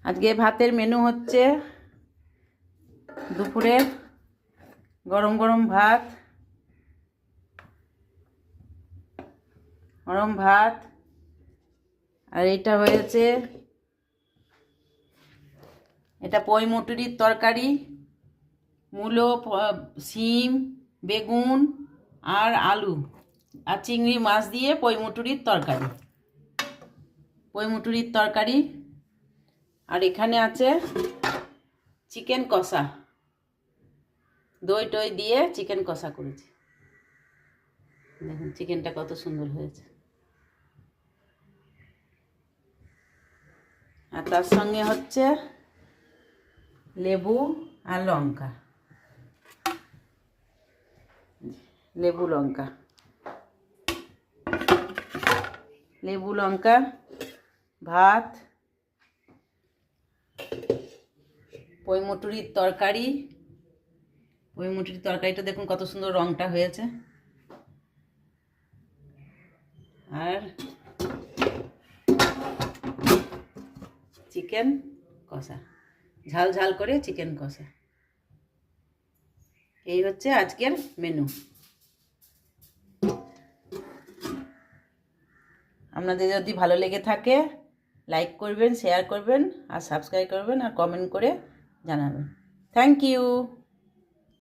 আজকে ভাতের মেনু হচ্ছে দুপুরে গরম গরম ভাত, আর এটা হয়েছে এটা পই মটুরির তরকারি, মূলো, শিম, বেগুন আর আলু আর চিংড়ি মাছ দিয়ে পই মটুরির তরকারি। আর এখানে আছে চিকেন কষা, দই টই দিয়ে চিকেন কষা করেছি। দেখুন চিকেনটা কত সুন্দর হয়েছে। আর তার সঙ্গে হচ্ছে লেবু আর লঙ্কা, লেবু লঙ্কা, ভাত, পই মটুরির তরকারিটা দেখুন কত সুন্দর রংটা হয়েছে। আর চিকেন কষা, ঝাল ঝাল করে চিকেন কষা। এই হচ্ছে আজকের মেনু। আপনাদের যদি ভালো লেগে থাকে লাইক করবেন, শেয়ার করবেন আর সাবস্ক্রাইব করবেন আর কমেন্ট করে জানাবেন। Thank you.